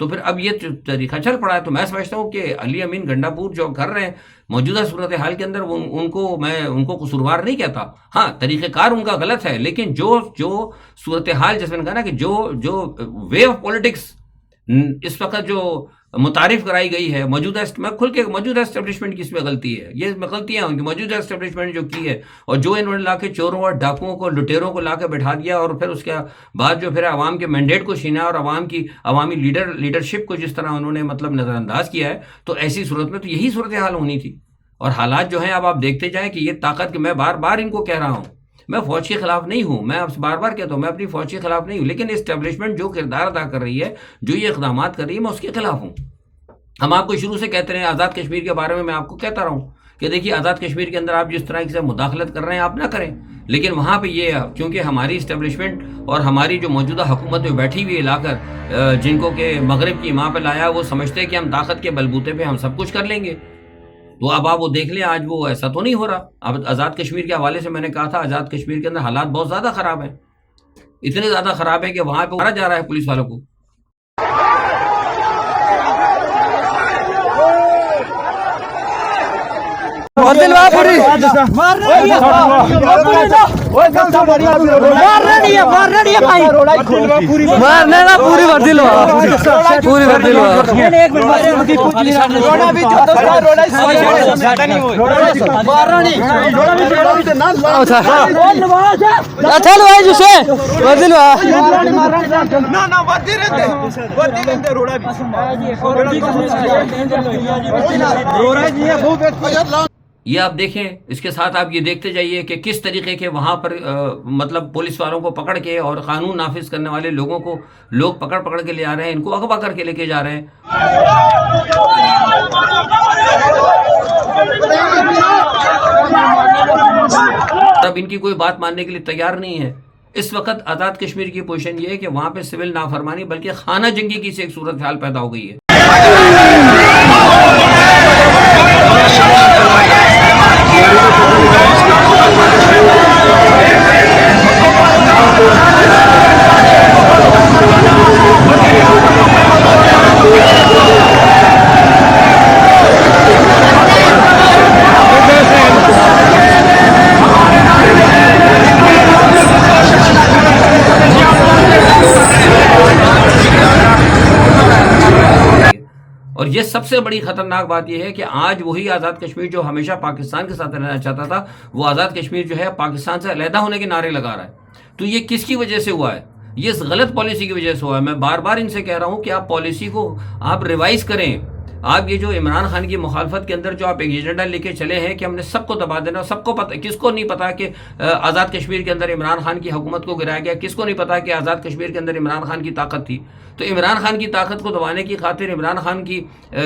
تو پھر اب یہ طریقہ چل پڑا ہے. تو میں سمجھتا ہوں کہ علی امین گنڈاپور جو کر رہے ہیں موجودہ صورتحال کے اندر، میں ان کو قصوروار نہیں کہتا. ہاں طریقہ کار ان کا غلط ہے، لیکن جو صورتحال جیسے میں نے کہا نا کہ جو وے آف پولیٹکس اس وقت جو متعارف کرائی گئی ہے میں کھل کے موجودہ اسٹیبلشمنٹ کی اس میں غلطی ہے، یہ غلطیاں ہیں کہ موجودہ اسٹیبلشمنٹ جو کی ہے، اور جو انہوں نے لا کے چوروں اور ڈاکوؤں کو لٹیروں کو لا کے بٹھا دیا، اور پھر اس کے بعد جو پھر عوام کے مینڈیٹ کو چھینا اور عوامی لیڈرشپ کو جس طرح انہوں نے مطلب نظر انداز کیا ہے، تو ایسی صورت میں تو یہی صورتحال ہونی تھی. اور حالات جو ہیں اب آپ دیکھتے جائیں کہ یہ طاقت، کہ میں بار بار ان کو کہہ رہا ہوں میں فوج کے خلاف نہیں ہوں، میں آپ سے بار بار کہتا ہوں میں اپنی فوج کے خلاف نہیں ہوں، لیکن اسٹیبلشمنٹ جو کردار ادا کر رہی ہے، جو یہ اقدامات کر رہی ہے، میں اس کے خلاف ہوں. ہم آپ کو شروع سے کہتے رہے ہیں آزاد کشمیر کے بارے میں آپ کو کہتا رہا ہوں کہ دیکھیے آزاد کشمیر کے اندر آپ جس طرح سے مداخلت کر رہے ہیں آپ نہ کریں، لیکن وہاں پہ یہ کیونکہ ہماری اسٹیبلشمنٹ اور ہماری جو موجودہ حکومت میں بیٹھی ہوئی لا کر جن کو کہ مغرب کی ماں پہ لایا، وہ سمجھتے ہیں کہ ہم طاقت کے بلبوتے پہ ہم سب کچھ کر لیں گے. تو اب آپ وہ دیکھ لیں آج وہ ایسا تو نہیں ہو رہا. اب آزاد کشمیر کے حوالے سے میں نے کہا تھا آزاد کشمیر کے اندر حالات بہت زیادہ خراب ہیں، اتنے زیادہ خراب ہیں کہ وہاں پہ مارا جا رہا ہے پولیس والوں کو. یہ آپ دیکھیں، اس کے ساتھ آپ یہ دیکھتے جائیے کہ کس طریقے کے وہاں پر مطلب پولیس والوں کو پکڑ کے اور قانون نافذ کرنے والے لوگوں کو لوگ پکڑ کے لے آ رہے ہیں، ان کو اغوا کر کے لے کے جا رہے ہیں. اب ان کی کوئی بات ماننے کے لیے تیار نہیں ہے. اس وقت آزاد کشمیر کی پوزیشن یہ ہے کہ وہاں پہ سول نافرمانی بلکہ خانہ جنگی کی سے ایک صورتحال پیدا ہو گئی ہے. اور یہ سب سے بڑی خطرناک بات یہ ہے کہ آج وہی آزاد کشمیر جو ہمیشہ پاکستان کے ساتھ رہنا چاہتا تھا، وہ آزاد کشمیر جو ہے پاکستان سے علیحدہ ہونے کے نعرے لگا رہا ہے. تو یہ کس کی وجہ سے ہوا ہے؟ یہ اس غلط پالیسی کی وجہ سے ہوا ہے. میں بار بار ان سے کہہ رہا ہوں کہ آپ پالیسی کو آپ ریوائز کریں. آپ یہ جو عمران خان کی مخالفت کے اندر جو آپ ایک ایجنڈا لے کے چلے ہیں کہ ہم نے سب کو دبا دینا، سب کو پتہ، کس کو نہیں پتا کہ آزاد کشمیر کے اندر عمران خان کی حکومت کو گرایا گیا؟ کس کو نہیں پتا کہ آزاد کشمیر کے اندر عمران خان کی طاقت تھی؟ تو عمران خان کی طاقت کو دبانے کی خاطر، عمران خان کی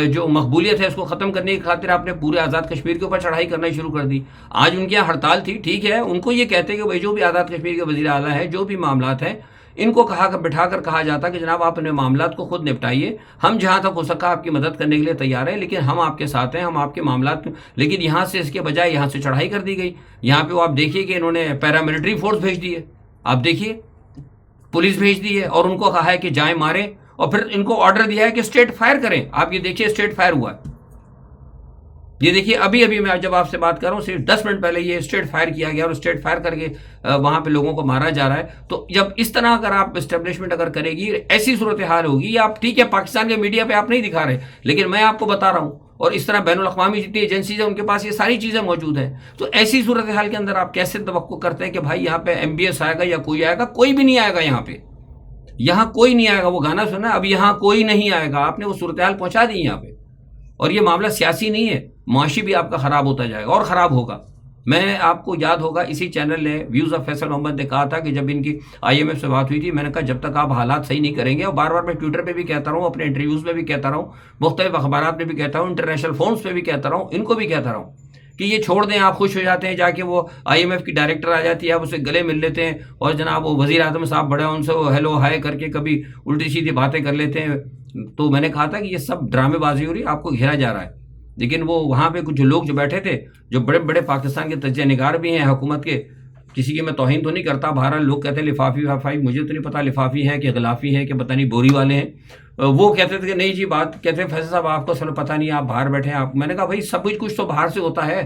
جو مقبولیت ہے اس کو ختم کرنے کی خاطر آپ نے پورے آزاد کشمیر کے اوپر چڑھائی کرنا شروع کر دی. آج ان کے یہاں ہڑتال تھی، ٹھیک ہے، ان کو یہ کہتے کہ بھائی جو بھی آزاد کشمیر کے وزیر اعلیٰ ہیں، جو بھی معاملات ہیں، ان کو بٹھا کر کہا جاتا کہ جناب آپ اپنے معاملات کو خود نپٹائیے، ہم جہاں تک ہو سکا آپ کی مدد کرنے کے لیے تیار ہیں، لیکن ہم آپ کے ساتھ ہیں، ہم آپ کے معاملات. لیکن یہاں سے اس کے بجائے یہاں سے چڑھائی کر دی گئی. یہاں پہ وہ آپ دیکھیے کہ انہوں نے پیراملٹری فورس بھیج دی ہے، آپ دیکھیے پولیس بھیج دی ہے، اور ان کو کہا ہے کہ جائیں ماریں، اور پھر ان کو آرڈر دیا ہے کہ اسٹریٹ فائر کریں. آپ یہ دیکھیے اسٹریٹ فائر ہوا ہے، یہ دیکھیے ابھی میں جب آپ سے بات کر رہا ہوں صرف 10 منٹ پہلے یہ اسٹریٹ فائر کیا گیا، اور اسٹریٹ فائر کر کے وہاں پہ لوگوں کو مارا جا رہا ہے. تو جب اس طرح اگر آپ اسٹیبلشمنٹ اگر کرے گی، ایسی صورتحال ہوگی، یہ آپ ٹھیک ہے پاکستان کے میڈیا پہ آپ نہیں دکھا رہے، لیکن میں آپ کو بتا رہا ہوں، اور اس طرح بین الاقوامی جتنی ایجنسیز ہیں ان کے پاس یہ ساری چیزیں موجود ہیں. تو ایسی صورتحال کے اندر آپ کیسے توقع کرتے ہیں کہ بھائی یہاں پہ MBS آئے گا یا کوئی آئے گا؟ کوئی بھی نہیں آئے گا یہاں کوئی نہیں آئے گا. وہ گانا سنا، اب یہاں کوئی نہیں آئے گا، آپ نے وہ صورتحال پہنچا دی یہاں پہ. اور یہ معاملہ سیاسی نہیں ہے، معاشی بھی آپ کا خراب ہوتا جائے گا اور خراب ہوگا. میں آپ کو یاد ہوگا اسی چینل نے ویوز آف فیصل محمد نے کہا تھا کہ جب ان کی IMF سے بات ہوئی تھی، میں نے کہا جب تک آپ حالات صحیح نہیں کریں گے، اور بار بار میں ٹویٹر پہ بھی کہتا رہا ہوں، اپنے انٹرویوز میں بھی کہتا رہا ہوں، مختلف اخبارات میں بھی کہتا ہوں، انٹرنیشنل فورمز پہ بھی کہتا رہا ہوں، ان کو بھی کہتا رہا ہوں کہ یہ چھوڑ دیں، آپ خوش ہو جاتے ہیں، جا کے وہ IMF کی ڈائریکٹر آ جاتی ہے، آپ اسے گلے مل لیتے ہیں، اور جناب وہ وزیر اعظم صاحب بڑے ان سے وہ ہیلو ہائے کر کے کبھی الٹی سیدھی باتیں کر لیتے ہیں. تو میں نے کہا تھا کہ یہ سب ڈرامے بازی ہو رہی ہے، آپ کو گھیرا جا رہا ہے. لیکن وہ وہاں پہ کچھ لوگ جو بیٹھے تھے، جو بڑے بڑے پاکستان کے تجزیہ نگار بھی ہیں حکومت کے، کسی کی میں توہین تو نہیں کرتا، بہرحال لوگ کہتے ہیں لفافی وفافی، مجھے تو نہیں پتا لفافی ہیں کہ غلافی ہیں کہ پتہ نہیں بوری والے ہیں. وہ کہتے تھے کہ نہیں جی بات، کہتے ہیں فیصل صاحب آپ کو اصل میں پتہ نہیں، آپ باہر بیٹھے ہیں. آپ، میں نے کہا بھائی سب کچھ تو باہر سے ہوتا ہے.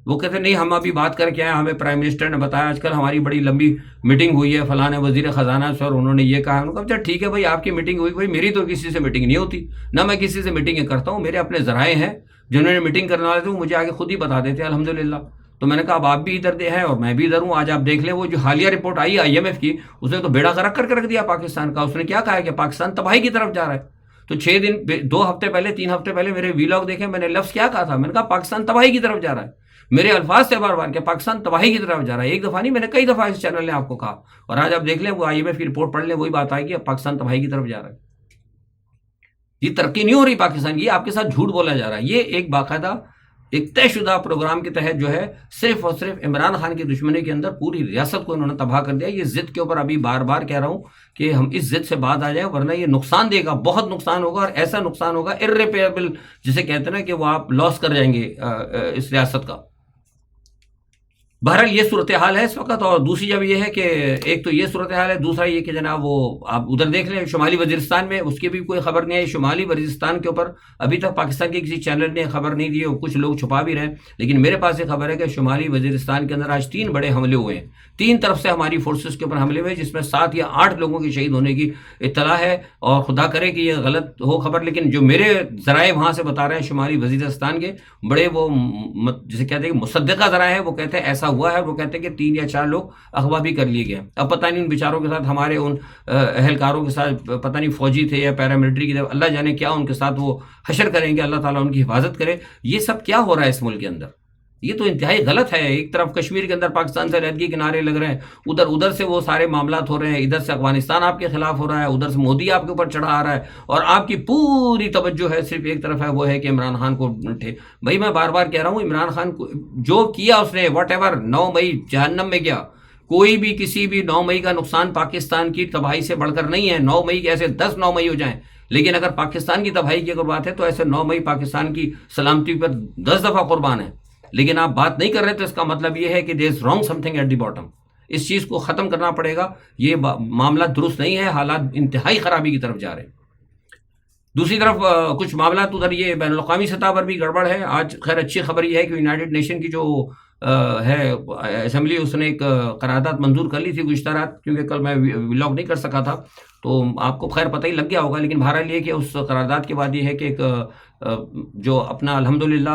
وہ کہتے ہیں نہیں ہم ابھی بات کر کے آئے، ہمیں پرائم منسٹر نے بتایا آج کل ہماری بڑی لمبی میٹنگ ہوئی ہے فلاں وزیر خزانہ سے اور انہوں نے یہ کہا. انہوں نے کہا اچھا ٹھیک ہے بھائی آپ کی میٹنگ ہوئی، بھائی میری تو کسی سے میٹنگ نہیں ہوتی، نہ میں کسی سے میٹنگیں کرتا ہوں. میرے اپنے ذرائع ہیں، جنہوں نے میٹنگ کرنے والے تھے وہ مجھے آگے خود ہی بتا دیتے ہیں الحمدللہ. تو میں نے کہا اب آپ بھی ادھر ہیں اور میں بھی ادھر ہوں. آج آپ دیکھ لیں وہ جو حالیہ رپورٹ آئی IMF کی، اس نے تو بیڑا غرق کر کے رکھ دیا پاکستان کا. اس نے کیا کہا ہے کہ پاکستان تباہی کی طرف جا رہا ہے. تو 6 دن 2 ہفتے پہلے 3 ہفتے پہلے میرے ویلاگ دیکھیں، میں نے لفظ کیا کہا تھا، میں نے کہا پاکستان تباہی کی طرف جا رہا ہے. میرے الفاظ سے بار بار کہ پاکستان تباہی کی طرف جا رہا ہے. ایک دفعہ نہیں، میں نے کئی دفعہ اس چینل نے آپ کو کہا. اور آج آپ دیکھ لیں وہ IMF کی رپورٹ پڑھ لیں، وہی بات آئے گی اب پاکستان تباہی کی طرف جا رہا ہے. یہ ترقی نہیں ہو رہی پاکستان کی، آپ کے ساتھ جھوٹ بولا جا رہا ہے. یہ ایک باقاعدہ ایک طے شدہ پروگرام کے تحت جو ہے صرف اور صرف عمران خان کی دشمنی کے اندر پوری ریاست کو انہوں نے تباہ کر دیا. یہ ضد کے اوپر ابھی بار بار کہہ رہا ہوں کہ ہم اس ضد سے بعد آ جائیں، ورنہ یہ نقصان دے گا، بہت نقصان ہوگا، اور ایسا نقصان ہوگا irreparable، جسے کہتے ہیں نا کہ وہ آپ لاس کر جائیں گے اس ریاست کا. بہرحال یہ صورتحال ہے اس وقت. اور دوسری جب یہ ہے کہ ایک تو یہ صورتحال ہے، دوسرا یہ کہ جناب وہ آپ ادھر دیکھ لیں شمالی وزیرستان میں، اس کی بھی کوئی خبر نہیں ہے. شمالی وزیرستان کے اوپر ابھی تک پاکستان کے کسی چینل نے خبر نہیں دی ہے، کچھ لوگ چھپا بھی رہے ہیں، لیکن میرے پاس یہ خبر ہے کہ شمالی وزیرستان کے اندر آج 3 بڑے حملے ہوئے ہیں. 3 طرف سے ہماری فورسز کے اوپر حملے ہوئے، جس میں 7 یا 8 لوگوں کی شہید ہونے کی اطلاع ہے. اور خدا کرے کہ یہ غلط ہو خبر، لیکن جو میرے ذرائع وہاں سے بتا رہے ہیں شمالی وزیرستان کے بڑے، وہ جسے کہتے ہیں مصدقہ ذرائع ہیں، وہ کہتے ہیں ایسا ہوا ہے. وہ کہتے ہیں کہ 3 یا 4 لوگ اغوا بھی کر لیے گئے. اب پتہ نہیں ان بیچاروں کے ساتھ، ہمارے ان اہلکاروں کے ساتھ، پتہ نہیں فوجی تھے یا پیراملٹری کی، اللہ جانے کیا ان کے ساتھ وہ حشر کریں گے، اللہ تعالیٰ ان کی حفاظت کرے. یہ سب کیا ہو رہا ہے اس ملک کے اندر؟ یہ تو انتہائی غلط ہے. ایک طرف کشمیر کے اندر پاکستان سے علیحدگی کے نعرے لگ رہے ہیں، ادھر سے وہ سارے معاملات ہو رہے ہیں، ادھر سے افغانستان آپ کے خلاف ہو رہا ہے، ادھر سے مودی آپ کے اوپر چڑھا آ رہا ہے، اور آپ کی پوری توجہ ہے صرف ایک طرف ہے، وہ ہے کہ عمران خان کو بھائی میں بار بار کہہ رہا ہوں، عمران خان کو جو کیا اس نے واٹ ایور 9 مئی جہنم میں گیا. کوئی بھی کسی بھی 9 مئی کا نقصان پاکستان کی تباہی سے بڑھ کر نہیں ہے. 9 مئی کے ایسے 10 9 مئی ہو جائیں، لیکن اگر پاکستان کی تباہی کی اگر بات ہے تو ایسے 9 مئی پاکستان کی سلامتی پر 10 دفعہ قربان ہے. لیکن آپ بات نہیں کر رہے تو اس کا مطلب یہ ہے کہ there is wrong something at the bottom. اس چیز کو ختم کرنا پڑے گا. یہ معاملہ درست نہیں ہے، حالات انتہائی خرابی کی طرف جا رہے ہیں. دوسری طرف کچھ معاملات ادھر یہ بین الاقوامی سطح پر بھی گڑبڑ ہے. آج خیر اچھی خبر یہ ہے کہ یونائٹڈ نیشن کی جو ہے اسمبلی، اس نے ایک قرارداد منظور کر لی تھی گزشتہ رات، کیونکہ کل میں ولاگ نہیں کر سکا تھا تو آپ کو خیر پتہ ہی لگ گیا ہوگا. لیکن بہرحال یہ کہ اس قرارداد کے بعد یہ ہے کہ ایک جو اپنا الحمدللہ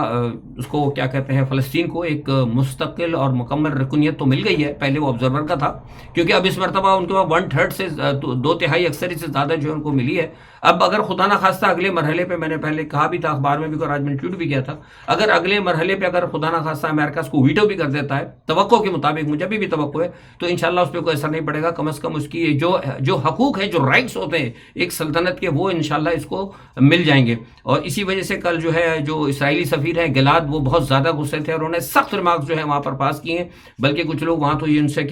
اس کو کیا کہتے ہیں، فلسطین کو ایک مستقل اور مکمل رکنیت تو مل گئی ہے. پہلے وہ آبزرور کا تھا، کیونکہ اب اس مرتبہ ان کے پاس 1/3 سے 2/3 اکثریت سے زیادہ جو ہے ان کو ملی ہے. اب اگر خدا نہ خواستہ اگلے مرحلے پہ، میں نے پہلے کہا بھی تھا اخبار میں بھی اور آج میں نے ٹویٹ بھی کیا تھا، اگر اگلے مرحلے پہ اگر خدا نہ خواستہ امریکہ اس کو ویٹو بھی کر دیتا ہے توقع کے مطابق، مجھے بھی توقع ہے، تو انشاءاللہ اس پہ کوئی اثر نہیں پڑے گا. کم از کم اس کی جو حقوق ہیں، جو رائٹس ہوتے ہیں ایک سلطنت کے، وہ انشاءاللہ اس کو مل جائیں گے. اور اسی وجہ سے کل جو ہے جو اسرائیلی سفیر ہیں گلاد، وہ بہت زیادہ غصے تھے اور انہوں نے سخت ریمارکس جو ہے وہاں پر پاس کیے ہیں. بلکہ کچھ لوگ وہاں تو یہ ان سے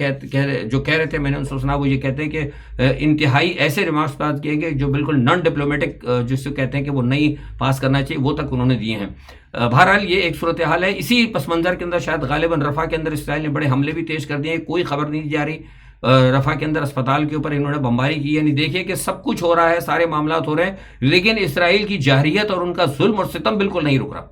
جو کہہ رہے تھے، میں نے ان سے سنا، وہ یہ کہتے ہیں کہ انتہائی ایسے ریمارکس پاس کیے گئے جو بالکل نان ڈپلومیٹک، جس سے کہتے ہیں کہ وہ نہیں پاس کرنا چاہیے، وہ تک انہوں نے دیے ہیں. بہرحال یہ ایک صورتحال ہے. اسی پس منظر کے اندر شاید غالباً رفح کے اندر اسرائیل نے بڑے حملے بھی تیز کر دیے ہیں. کوئی خبر نہیں دی جا رہی. رفح کے اندر اسپتال کے اوپر انہوں نے بمباری کی. یعنی دیکھیے کہ سب کچھ ہو رہا ہے، سارے معاملات ہو رہے ہیں، لیکن اسرائیل کی جارحیت اور ان کا ظلم اور ستم بالکل نہیں رک رہا.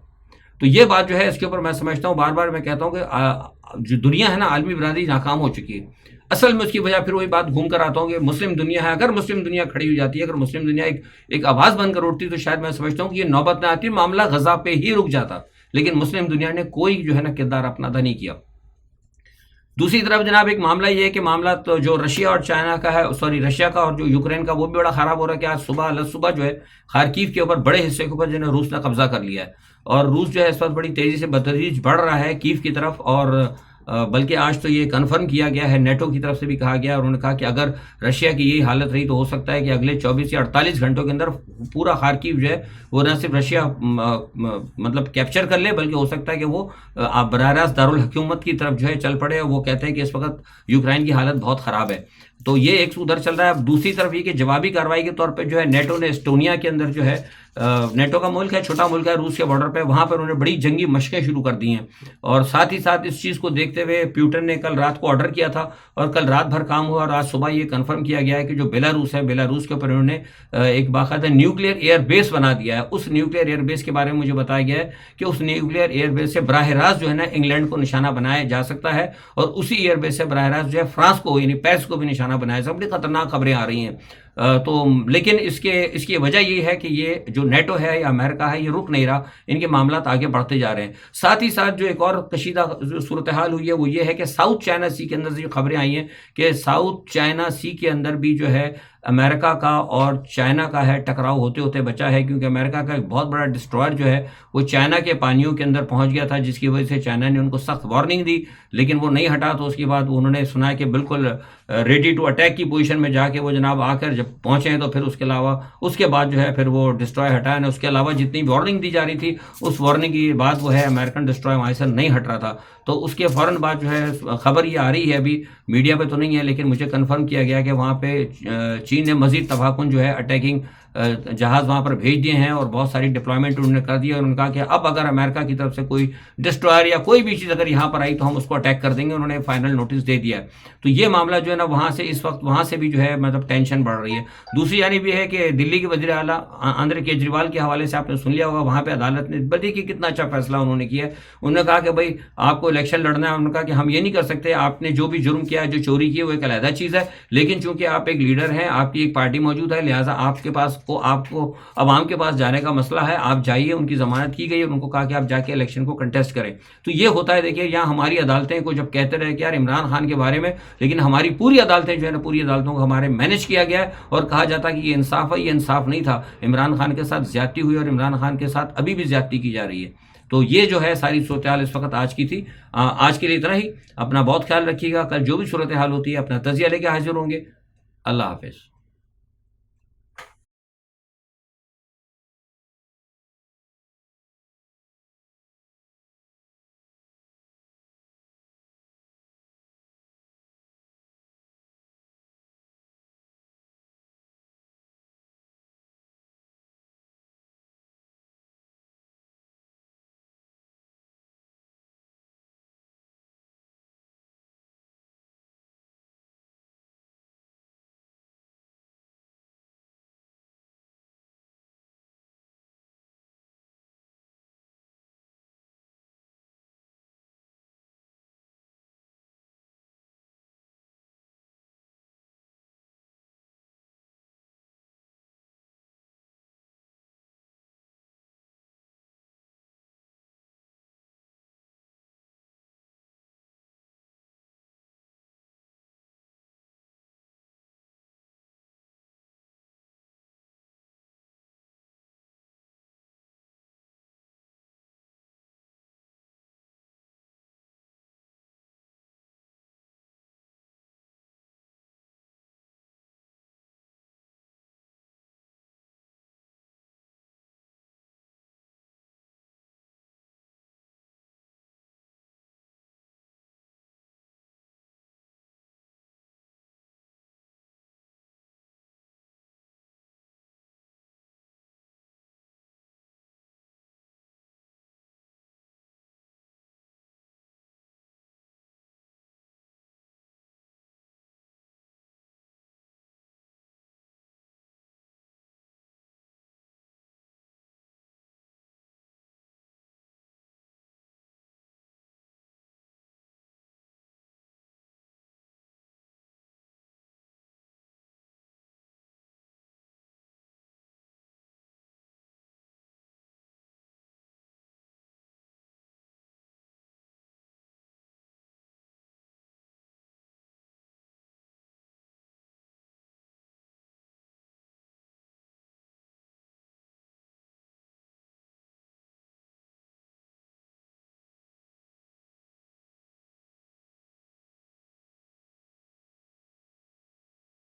تو یہ بات جو ہے اس کے اوپر میں سمجھتا ہوں، بار بار میں کہتا ہوں کہ جو دنیا ہے نا، عالمی برادری ناکام ہو چکی ہے. اصل میں اس کی وجہ پھر وہی بات گھوم کر آتا ہوں کہ مسلم دنیا ہے. اگر مسلم دنیا کھڑی ہو جاتی ہے، اگر مسلم دنیا ایک آواز بن کر اٹھتی، تو شاید میں سمجھتا ہوں کہ یہ نوبت نہ آتی، معاملہ غزہ پہ ہی رک جاتا. لیکن مسلم دنیا نے کوئی جو ہے نا کردار اپنا ادا نہیں کیا. دوسری طرف جناب ایک معاملہ یہ ہے کہ معاملہ تو جو رشیا اور چائنا کا ہے، رشیا کا اور جو یوکرین کا، وہ بھی بڑا خراب ہو رہا ہے کہ آج صبح جو ہے خارکیو کے اوپر بڑے حصے کے اوپر جو ہے روس نے قبضہ کر لیا ہے. اور روس جو ہے اس وقت بڑی تیزی سے بتدریج بڑھ رہا ہے کیف کی طرف. اور بلکہ آج تو یہ کنفرم کیا گیا ہے، نیٹو کی طرف سے بھی کہا گیا، اور انہوں نے کہا کہ اگر رشیا کی یہی حالت رہی تو ہو سکتا ہے کہ اگلے 24 یا 48 گھنٹوں کے اندر پورا خارکیو جو ہے وہ نہ صرف رشیا مطلب کیپچر کر لے، بلکہ ہو سکتا ہے کہ وہ براہ راست دارالحکومت کی طرف جو ہے چل پڑے. اور وہ کہتے ہیں کہ اس وقت یوکرائن کی حالت بہت خراب ہے. تو یہ ایک ادھر چل رہا ہے. اب دوسری طرف یہ کہ جوابی کارروائی کے طور پہ جو ہے نیٹو نے اسٹونیا کے اندر جو ہے نیٹو کا ملک ہے, چھوٹا ملک ہے روس کے بارڈر پہ, وہاں پر انہوں نے بڑی جنگی مشقیں شروع کر دی ہیں. اور ساتھ ہی ساتھ اس چیز کو دیکھتے ہوئے پیوٹن نے کل رات کو آرڈر کیا تھا اور کل رات بھر کام ہوا, اور آج صبح یہ کنفرم کیا گیا ہے کہ جو بیلاروس ہے, بیلاروس کے اوپر انہوں نے ایک باقاعدہ نیوکلیئر ایئر بیس بنا دیا ہے. اس نیوکلیئر ایئر بیس کے بارے میں مجھے بتایا گیا ہے کہ اس نیوکلیئر ایئر بیس سے براہ راست جو ہے نا انگلینڈ کو نشانہ بنایا جا سکتا ہے, اور اسی ایئر بیس سے براہ راست جو ہے فرانس کو یعنی پیرس کو بھی نشانہ بنایا جا سکتا ہے. بڑی خطرناک خبریں آ رہی ہیں. تو لیکن اس کی وجہ یہ ہے کہ یہ جو نیٹو ہے یا امریکہ ہے یہ رک نہیں رہا, ان کے معاملات آگے بڑھتے جا رہے ہیں. ساتھ ہی ساتھ جو ایک اور کشیدہ صورتحال ہوئی ہے وہ یہ ہے کہ ساؤتھ چائنا سی کے اندر جو خبریں آئی ہیں کہ ساؤتھ چائنا سی کے اندر بھی جو ہے امریکہ کا اور چائنا کا ہے ٹکراؤ ہوتے ہوتے بچا ہے, کیونکہ امریکہ کا ایک بہت بڑا ڈسٹرائر جو ہے وہ چائنا کے پانیوں کے اندر پہنچ گیا تھا, جس کی وجہ سے چائنا نے ان کو سخت وارننگ دی, لیکن وہ نہیں ہٹا. تو اس کے بعد انہوں نے سنا کہ بالکل ریڈی ٹو اٹیک کی پوزیشن میں جا کے وہ جناب آ کر جب پہنچے ہیں تو پھر اس کے علاوہ اس کے بعد جو ہے پھر وہ ڈسٹرائر ہٹایا نہیں. اس کے علاوہ جتنی وارننگ دی جا رہی تھی اس وارننگ کی بعد وہ ہے امریکن ڈسٹرائر وہاں سے نہیں ہٹ رہا تھا. تو اس کے فوراً بعد جو ہے خبر یہ آ رہی ہے, ابھی میڈیا پہ تو نہیں ہے لیکن مجھے کنفرم کیا گیا کہ وہاں پہ چین نے مزید تباہ جو ہے اٹیکنگ جہاز وہاں پر بھیج دیے ہیں اور بہت ساری ڈپلائمنٹ انہوں نے کر دی, اور انہوں نے کہا کہ اب اگر امریکہ کی طرف سے کوئی ڈسٹرائر یا کوئی بھی چیز اگر یہاں پر آئی تو ہم اس کو اٹیک کر دیں گے. انہوں نے فائنل نوٹس دے دیا ہے. تو یہ معاملہ جو ہے نا وہاں سے اس وقت وہاں سے بھی جو ہے مطلب ٹینشن بڑھ رہی ہے. دوسری جانب یہ ہے کہ دلی کے وزیر اعلیٰ اندر کیجریوال کے حوالے سے آپ نے سن لیا ہوگا, وہاں پہ عدالت نے بدی کی کتنا اچھا فیصلہ انہوں نے کیا ہے. انہوں نے کہا کہ بھائی آپ کو الیکشن لڑنا ہے, انہوں نے کہا کہ ہم یہ نہیں کر سکتے, آپ نے جو بھی جرم کیا ہے جو چوری کی ہے وہ ایک علیحدہ چیز ہے, لیکن چونکہ آپ ایک لیڈر ہیں, آپ کی ایک پارٹی موجود ہے, لہٰذا آپ کے پاس آپ کو عوام کے پاس جانے کا مسئلہ ہے, آپ جائیے. ان کی ضمانت کی گئی اور ان کو کہا کہ آپ جا کے الیکشن کو کنٹیسٹ کریں. تو یہ ہوتا ہے دیکھیے یہاں ہماری عدالتیں کو جب کہتے رہے کہ یار عمران خان کے بارے میں, لیکن ہماری پوری عدالتیں جو ہے نا پوری عدالتوں کو ہمارے مینج کیا گیا ہے اور کہا جاتا کہ یہ انصاف ہے, یہ انصاف نہیں تھا. عمران خان کے ساتھ زیادتی ہوئی اور عمران خان کے ساتھ ابھی بھی زیادتی کی جا رہی ہے. تو یہ جو ہے ساری صورتحال اس وقت آج کی تھی. آج کے لیے اتنا ہی. اپنا بہت خیال رکھیے گا. کل جو بھی صورتحال ہوتی ہے اپنا تجزیہ لے کے حاضر ہوں گے. اللہ حافظ.